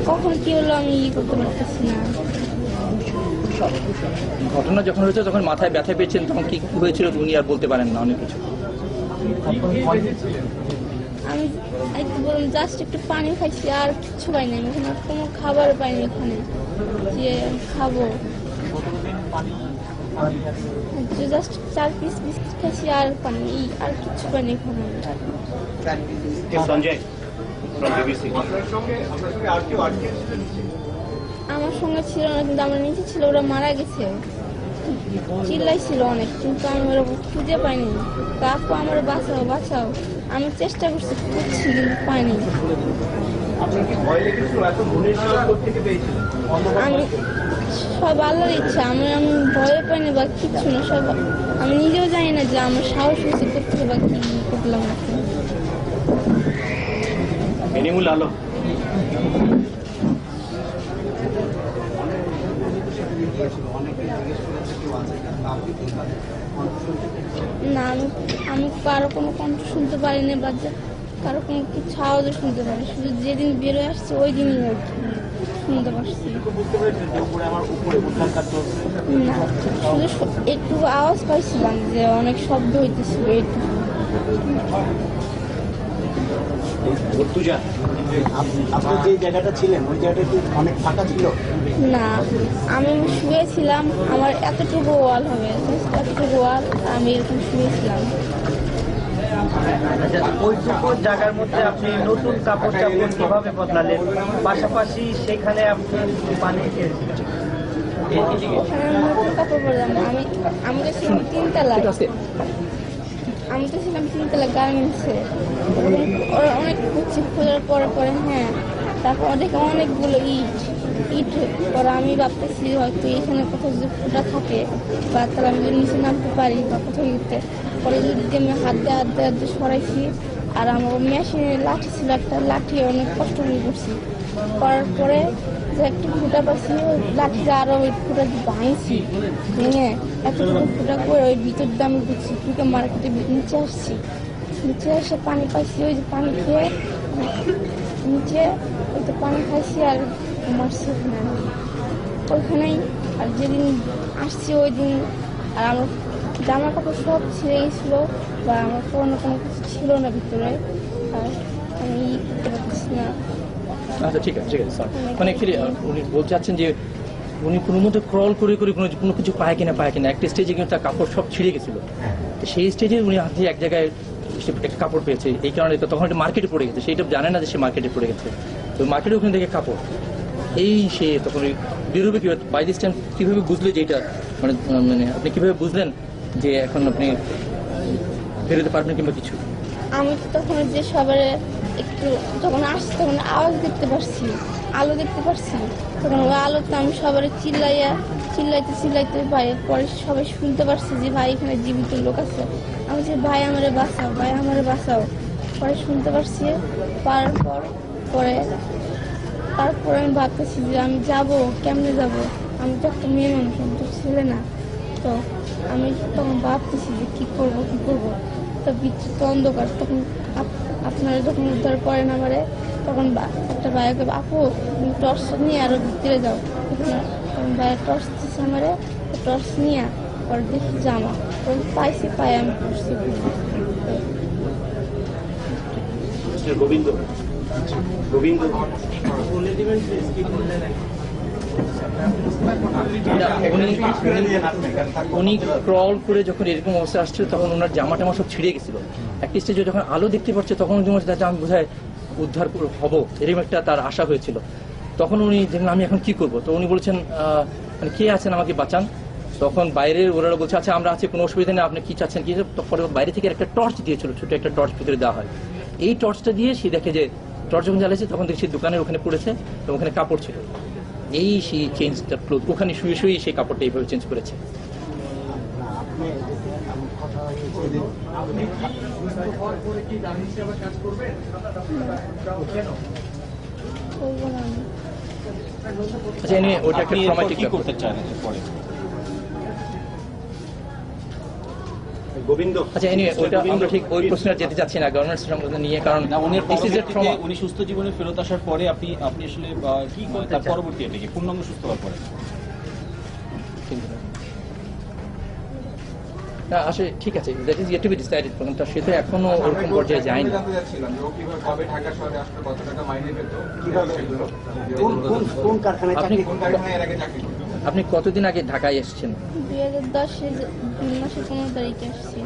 কখন কি হলো আমি করতে পারতেছি না। ঘটনা যখন হয়েছে তখন মাথায় ব্যথা পেয়েছেন, তখন কি হয়েছিল উনি আর বলতে পারেন না অনেক কিছু। আমি বললাম জাস্ট একটু পানি খাইছি আর কিচ্ছু পাইনি, আমি এখানে কোনো খাবার পাইনি এখানে যে খাবো। জাস্ট 4 পিস বিস্কিট খাইছি আর পানি, আর কিচ্ছু পাইনি এখানে। আমার সঙ্গে ছিল না, কিন্তু আমার নিচে ছিল, ওরা মারা গেছে। চিল্লাইছিল অনেক, কিন্তু আমি ওরা খুঁজে পাইনি। কাকু আমার বাঁচাও বাঁচাও, আমি চেষ্টা করছি খুঁজছি কিন্তু পাইনি। আমি সব আল্লাহর ইচ্ছা, আমি ভয় পাইনি বা কিচ্ছু না, সব আমি নিজেও জানি না যে আমার সাহস হয়েছে করতে বা কি করলাম। আলো না, আমি কারো কোনো কণ্ঠ শুনতে পারিনি বা কারো কোনো কিছু আওয়াজও শুনতে পারি, শুধু যেদিন বেরোয় আসছে ওই দিনই আর কি শুনতে পারছি। না, শুধু একটু আওয়াজ পাইছিলাম যে অনেক শব্দ হইতেছিল এইটুকু। আপনি যে জায়গাটা ছিলেন ওই জায়গাটা কি অনেক ফাঁকা ছিল? না, আমি শুয়েছিলাম, আমার এতটুকু ওয়াল হবে, এতটুকু ওয়াল, আমি এরকম শুয়েছিলাম। ওইটুকু জায়গার মধ্যে আপনি নতুন কাপড় চাপড় কিভাবে বদলালেন, পাশাপাশি সেখানে আপনি পানি খেয়েছিলেন? ওখানে নতুন কাপড় পরলাম, আমি তো ছিলাম 3 তলায়, আমি তো ছিলাম 3 তলায় গার্মেন্টসে। ওরা অনেক খুঁজছে, খোঁজার পরে পরে হ্যাঁ, তারপর দেখে অনেকগুলো ইট পরে আমি ভাবতেছি হয়তো এখানে কোথাও যদি ফুটা থাকে বা তাহলে আমি যদি নিচে নামতে পারি বা কোথাও ইতে। পরে যদি আমি হাত দিয়ে সরাইছি, আর আমার মেশিনের লাঠি ছিল, একটা লাঠি অনেক কষ্ট হয়ে করছি। করার পরে যে একটা ফুটা পাচ্ছি, ওই লাঠিটা আরো ওই ফুটা ভাঙছি, ভেঙে এতটুকু ফুটা করে ওই ভিতর দিয়ে আমি ঢুকছি, ঢুকে মার্কেটে নিচে আসছি। নিচে এসে পানি পাইছি, ওই যে পানি খেয়ে নিচে ওই তো পানি খাইছি আর মারছি ওইখানেই। আর যেদিন আসছি ওই দিন আর আমার জামা কাপড় সব ছিঁড়ে গেছিল বা আমার কোনো কিছু ছিল না ভিতরে, আর আমি করতে পারছি না। আচ্ছা ঠিক আছে স্যার, মানে উনি বলতে চাচ্ছেন যে উনি কোনো মতো ক্রল করে করে কোনো কিছু পায় কিনা একটা স্টেজে কিন্তু তার কাপড় সব ছিঁড়ে গেছিল। সেই স্টেজে উনি হাতে এক জায়গায় একটা কাপড় পেয়েছে, এই কারণে তখন একটা মার্কেটে পড়ে গেছে, সেইটা জানে না যে সে মার্কেটে পড়ে গেছে। তো মার্কেটে ওখান থেকে কাপড় সে তখন বেরোবে কিভাবে, বাই দিস টাইম কিভাবে বুঝলে যে এটা মানে আপনি কিভাবে বুঝলেন যে এখন আপনি বেরোতে পারবেন কিংবা কিছু? আমি তো তখন যে সবার একটু যখন আসছি তখন আওয়াজ দেখতে পারছি, আলো দেখতে পারছি, তখন ওই আলোতে আমি সবার চিল্লাইতে ভাই, পরে সবাই শুনতে পারছি যে ভাই এখানে জীবিত লোক আছে। আমি যে ভাই আমারে বাঁচাও, ভাই আমারে বাঁচাও, পরে শুনতে পারছি। পারার তারপরে আমি ভাবতেছি যে আমি যাব কেমনে যাব, আমি তো একটা মেয়ে মানুষ, আমি তো ছেলে না। তো আমি তখন ভাবতেছি যে কি করবো তো ভিতরে তো অন্ধকার। তখন আপনারা যখন উদ্ধার করেন আমারে, তখন একটা ভাইকে আপু টর্চ নিয়ে আরো ভিতরে যাও, তখন ভাইয়ের টর্চ দিচ্ছে আমারে, টর্চ নিয়ে পরে দেখি জামা, তখন পাই আমি পড়ছি। উনি ক্রল করে যখন এরকম অবস্থা আসছিল তখন ওনার জামা টামা সব ছিঁড়ে গেছিল। একটা স্টেজে যখন আলো দেখতে পাচ্ছে তখন আমি বোধহয় উদ্ধার হব এরকম একটা তার আশা হয়েছিল। তখন উনি দেখলেন আমি এখন কি করব, তো উনি বলছেন মানে কে আছেন আমাকে বাঁচান। তখন বাইরের ওরা বলছে আচ্ছা আমরা আছি, কোনো অসুবিধা নেই, আপনি কি চাচ্ছেন কি। পরে বাইরে থেকে একটা টর্চ দিয়েছিল, ছোট একটা টর্চ ভিতরে দেওয়া হয়। এই টর্চটা দিয়ে সে দেখে যে টর্চ যখন জ্বালিয়েছে তখন দেখছি দোকানের ওখানে পড়েছে এবং ওখানে কাপড় ছিল। সেই চেঞ্জটা ক্লোথ ওখানে শুয়ে সেই কাপড়টা এইভাবে চেঞ্জ করেছে। আচ্ছা ওটা কি করতে চান পরে? গোবিন্দ আচ্ছা এনিওয়ে ওইটা আমরা ঠিক ওই প্রশ্নে আর যেতে চাচ্ছি না গভর্নমেন্ট সম্বন্ধে নিয়ে, কারণ না, উনি this is a trauma. উনি সুস্থ জীবনে ফেরত আসার পরে আপনি আপনি আসলে কি করেন তার পরবর্তী এটা কি পূর্ণাঙ্গ সুস্থ হওয়ার পরে? না আসলে ঠিক আছে, that is yet two be decided, কারণ তার সে তো এখনো ওরকম পর্যায়ে যায়নি। জানতে চাচ্ছিলাম যে ও কিভাবে কবে ঢাকা শহরে আসলো, কত টাকা মাইনে পেত, কিভাবে সেগুলো কোন কারখানায় আপনি চাকরি কোন কারখানায় এর আগে চাকরি করতো? আপনি কতদিন আগে ঢাকায় এসেছেন? 2010 জুন মাসের 15 তারিখে আসছি।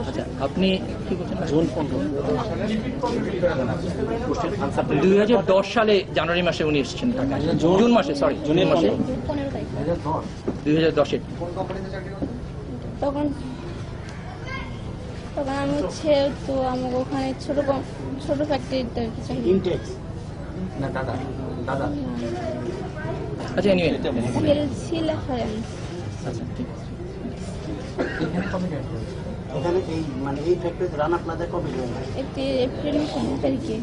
আচ্ছা আপনি কি বলছেন? জুন 15 2010 সালে জানুয়ারি মাসে উনি এসেছেন ঢাকায়, জুন মাসে, সরি জুন মাসে 15 তারিখ 2010-এ। কোন কোম্পানিতে চাকরি করতো? তখন তখন আমি হচ্ছে তো আমাকে ওখানে ছোট ফ্যাক্টরিতে কিছু ইনটেক্স না দাদা দাদা আচ্ছা এনিওয়ে ছিল রেফারেন্স। আচ্ছা ঠিক আছে। এখানে এই মানে এই ফ্যাক্টরি রানা প্লাজা কবে জয়েন হয়? এপ্রিল মাসের 2 তারিখে।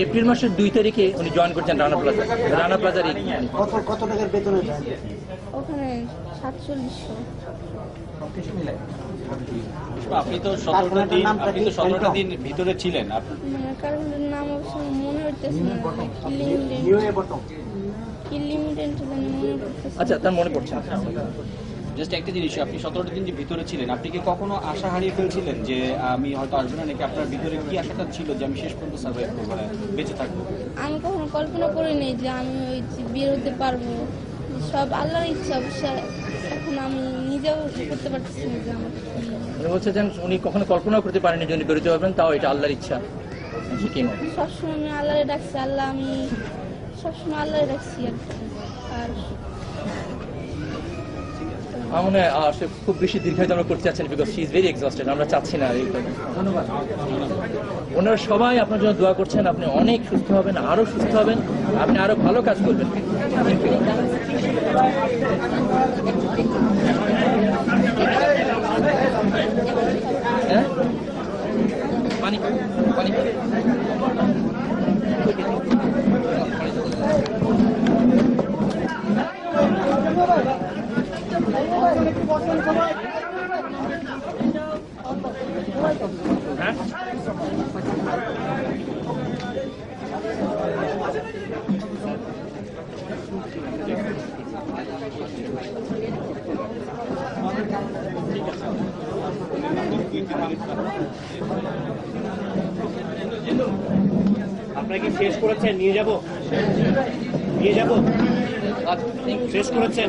এপ্রিল মাসের 2 তারিখে উনি জয়েন করছেন রানা প্লাজা, রানা প্লাজার কত টাকার বেতনে জয়েন? ওখানে 4700। আপনি তো 17টা দিন ভিতরে ছিলেন। মানে কারণের নাম অবশ্য মনে হইতেছে না, ইউএ বটম কি লিমিটেড জানি মনে হইতেছে। আচ্ছা তার মনে পড়ছে না। জাস্ট একটা জিনিস, আপনি 17টা দিন যে ভিতরে ছিলেন, আপনি কি কখনো আশা হারিয়ে ফেলছিলেন যে আমি হয়তো আসবো না, নাকি আপনার ভিতরে কি আশাটা ছিল যে আমি শেষ পর্যন্ত সার্ভাইভ করবো, মানে বেঁচে থাকবো? আমি কখনো কল্পনা করিনি যে আমি ওই যে বের হতে পারবো, সব আল্লাহর ইচ্ছা। অবশ্য এখন আমি নিজেও করতে পারতেছি না যে আমার উনি বলছেন উনি কখনো কল্পনাও করতে পারেনি যে উনি বেরোতে পারবেন, তাও এটা আল্লাহর ইচ্ছা। ঠিক আছে, সবসময় আমি আল্লাহরে ডাকছি, আল্লাহ আমি সবসময় আল্লাহরে ডাকছি আর আমার মনে হয় সে খুব বেশি দীর্ঘায়িত আমরা করতে চাচ্ছেন, because she is very exhausted, আমরা চাচ্ছি না। ধন্যবাদ। ওনারা সবাই আপনার জন্য দোয়া করছেন, আপনি অনেক সুস্থ হবেন, আরো সুস্থ হবেন, আপনি আরো ভালো কাজ করবেন। হ্যাঁ পানি পানি আপনারা কি শেষ করেছেন? নিয়ে যাব শেষ করেছেন?